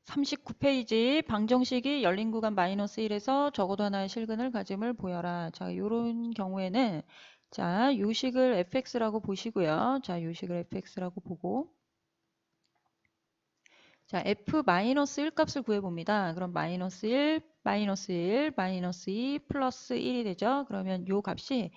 39페이지 방정식이 열린 구간 마이너스 1에서 적어도 하나의 실근을 가짐을 보여라. 자, 요런 경우에는 자, 요식을 fx라고 보시고요. 자, 요식을 fx라고 보고 자, f 마이너스 1 값을 구해봅니다. 그럼 마이너스 1, 마이너스 1, 마이너스 2, 플러스 1이 되죠. 그러면 요 값이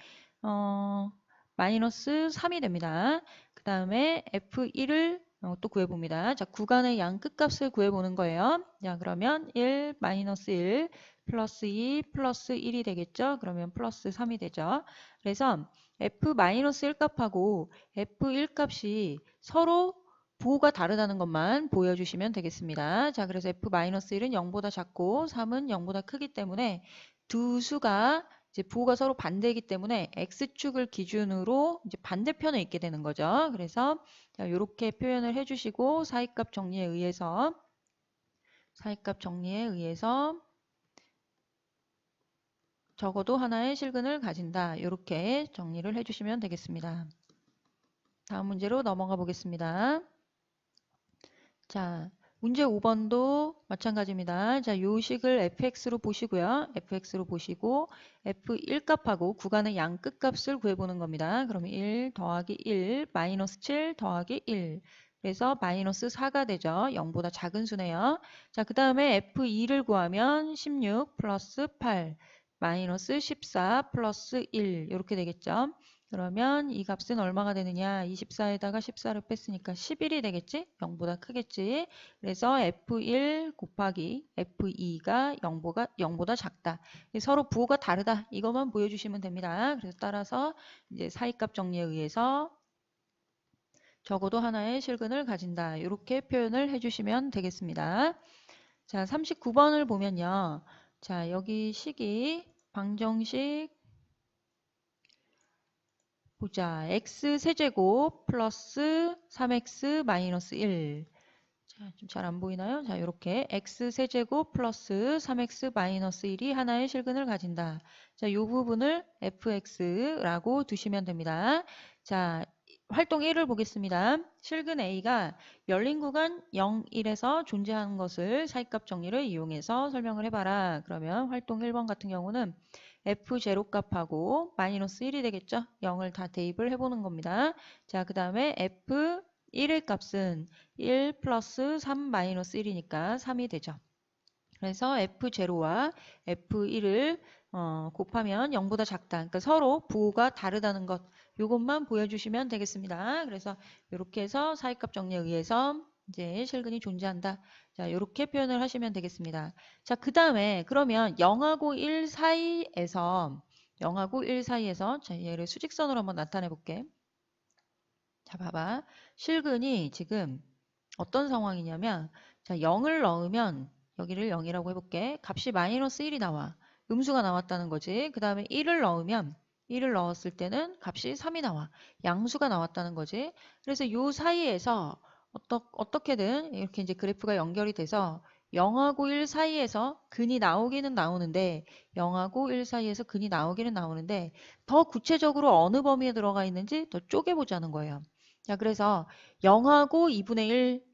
마이너스 3이 됩니다. 그 다음에 f1을 또 구해봅니다. 자, 구간의 양 끝값을 구해보는 거예요. 자, 그러면 1, 마이너스 1, 플러스 2, 플러스 1이 되겠죠. 그러면 플러스 3이 되죠. 그래서 f 마이너스 1 값하고 f1 값이 서로 부호가 다르다는 것만 보여주시면 되겠습니다. 자, 그래서 f-1은 0보다 작고 3은 0보다 크기 때문에 두 수가 이제 부호가 서로 반대이기 때문에 x축을 기준으로 이제 반대편에 있게 되는 거죠. 그래서 자, 이렇게 표현을 해주시고 사이값 정리에 의해서 적어도 하나의 실근을 가진다. 이렇게 정리를 해주시면 되겠습니다. 다음 문제로 넘어가 보겠습니다. 자, 문제 5번도 마찬가지입니다. 자, 요식을 fx로 보시고요. fx로 보시고 f1 값하고 구간의 양 끝값을 구해보는 겁니다. 그러면 1 더하기 1 마이너스 7 더하기 1 그래서 마이너스 4가 되죠. 0보다 작은 수네요. 자, 그 다음에 f2를 구하면 16 플러스 8 마이너스 14 플러스 1 이렇게 되겠죠. 그러면 이 값은 얼마가 되느냐? 24에다가 14를 뺐으니까 11이 되겠지? 0보다 크겠지? 그래서 F1 곱하기 F2가 0보다 작다. 서로 부호가 다르다. 이것만 보여주시면 됩니다. 그래서 따라서 이제 사이값 정리에 의해서 적어도 하나의 실근을 가진다. 이렇게 표현을 해주시면 되겠습니다. 자, 39번을 보면요. 자, 여기 식이 방정식 보자. x세제곱 플러스 3x 마이너스 1. 자, 좀 잘 안 보이나요? 자, 이렇게 x세제곱 플러스 3x 마이너스 1이 하나의 실근을 가진다. 자, 이 부분을 fx라고 두시면 됩니다. 자, 활동 1을 보겠습니다. 실근 A가 열린 구간 0, 1에서 존재하는 것을 사이값 정리를 이용해서 설명을 해봐라. 그러면 활동 1번 같은 경우는 f0 값하고 마이너스 1이 되겠죠? 0을 다 대입을 해보는 겁니다. 자, 그 다음에 f1의 값은 1 플러스 3 마이너스 1이니까 3이 되죠. 그래서 f0와 f1을 곱하면 0보다 작다. 그러니까 서로 부호가 다르다는 것. 이것만 보여주시면 되겠습니다. 그래서 이렇게 해서 사이값 정리에 의해서 이제 실근이 존재한다. 자, 이렇게 표현을 하시면 되겠습니다. 자, 그 다음에 그러면 0하고 1 사이에서 자, 얘를 수직선으로 한번 나타내 볼게. 자, 봐봐. 실근이 지금 어떤 상황이냐면 자, 0을 넣으면 여기를 0이라고 해볼게. 값이 마이너스 1이 나와. 음수가 나왔다는 거지. 그 다음에 1을 넣으면 1을 넣었을 때는 값이 3이 나와. 양수가 나왔다는 거지. 그래서 요 사이에서 어떻게든 이렇게 이제 그래프가 연결이 돼서 0하고 1 사이에서 근이 나오기는 나오는데 0하고 1 사이에서 근이 나오기는 나오는데 더 구체적으로 어느 범위에 들어가 있는지 더 쪼개보자는 거예요. 자, 그래서 0하고 2분의 1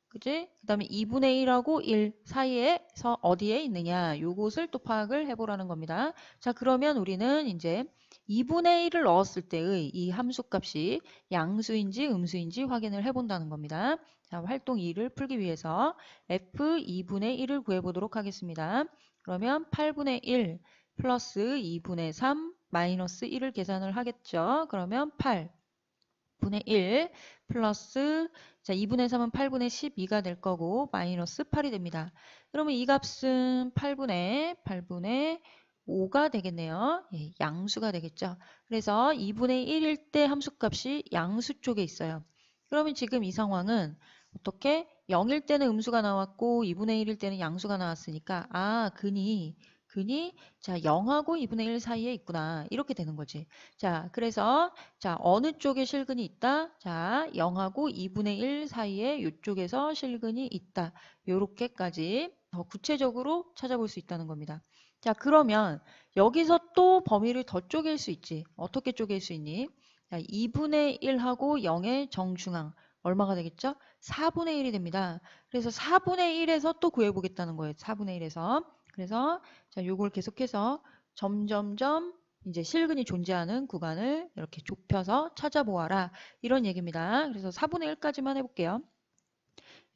그지? 그 다음에 2분의 1하고 1 사이에서 어디에 있느냐 요것을 또 파악을 해보라는 겁니다. 자, 그러면 우리는 이제 2분의 1을 넣었을 때의 이 함수값이 양수인지 음수인지 확인을 해본다는 겁니다. 자, 활동 2를 풀기 위해서 f2분의 1을 구해보도록 하겠습니다. 그러면 8분의 1 플러스 2분의 3 마이너스 1을 계산을 하겠죠. 그러면 8분의 1 플러스 자, 2분의 3은 8분의 12가 될 거고 마이너스 8이 됩니다. 그러면 이 값은 8분의 5가 되겠네요. 예, 양수가 되겠죠. 그래서 2분의 1일 때 함수값이 양수 쪽에 있어요. 그러면 지금 이 상황은 어떻게 0일 때는 음수가 나왔고 2분의 1일 때는 양수가 나왔으니까 근이 자 0하고 2분의 1 사이에 있구나 이렇게 되는 거지. 자, 그래서 자, 어느 쪽에 실근이 있다? 자, 0하고 2분의 1 사이에 이쪽에서 실근이 있다. 요렇게까지 더 구체적으로 찾아볼 수 있다는 겁니다. 자, 그러면 여기서 또 범위를 더 쪼갤 수 있지. 어떻게 쪼갤 수 있니? 자, 2분의 1하고 0의 정중앙. 얼마가 되겠죠? 4분의 1이 됩니다. 그래서 4분의 1에서 또 구해보겠다는 거예요. 4분의 1에서. 그래서 자, 요걸 계속해서 점점점 이제 실근이 존재하는 구간을 이렇게 좁혀서 찾아보아라. 이런 얘기입니다. 그래서 4분의 1까지만 해볼게요.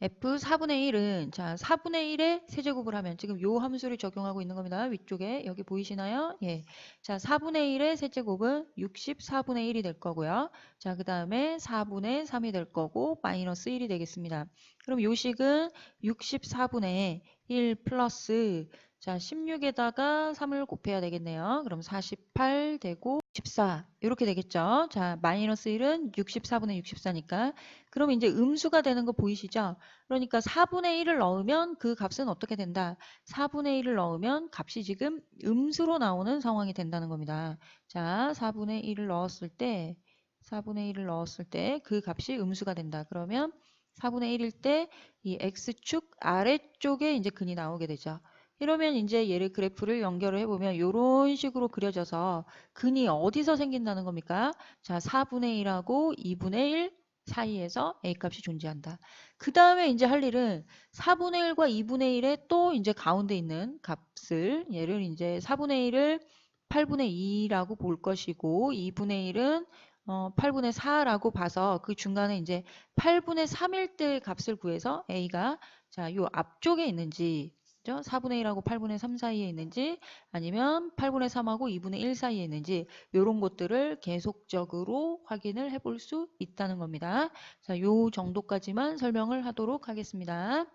F 4분의 1은 자 4분의 1에 세제곱을 하면 지금 요 함수를 적용하고 있는 겁니다. 위쪽에 여기 보이시나요? 예. 자 4분의 1의 세제곱은 64분의 1이 될 거고요. 자 그 다음에 4분의 3이 될 거고 마이너스 1이 되겠습니다. 그럼 요 식은 64분의 1 플러스 자 16에다가 3을 곱해야 되겠네요. 그럼 48 되고 14 이렇게 되겠죠. 자 마이너스 1은 64분의 64니까 그럼 이제 음수가 되는 거 보이시죠? 그러니까 4분의 1을 넣으면 그 값은 어떻게 된다? 4분의 1을 넣으면 값이 지금 음수로 나오는 상황이 된다는 겁니다. 자, 4분의 1을 넣었을 때 4분의 1을 넣었을 때 그 값이 음수가 된다. 그러면 4분의 1일 때 이 x축 아래쪽에 이제 근이 나오게 되죠. 이러면 이제 얘를 그래프를 연결을 해보면 이런 식으로 그려져서 근이 어디서 생긴다는 겁니까? 자, 4분의 1하고 2분의 1 사이에서 A값이 존재한다. 그 다음에 이제 할 일은 4분의 1과 2분의 1의 또 이제 가운데 있는 값을 얘를 이제 4분의 1을 8분의 2라고 볼 것이고 2분의 1은 8분의 4라고 봐서 그 중간에 이제 8분의 3일 때 값을 구해서 A가 자, 요 앞쪽에 있는지 4분의 1하고 8분의 3 사이에 있는지 아니면 8분의 3하고 2분의 1 사이에 있는지 이런 것들을 계속적으로 확인을 해볼 수 있다는 겁니다. 자, 요 정도까지만 설명을 하도록 하겠습니다.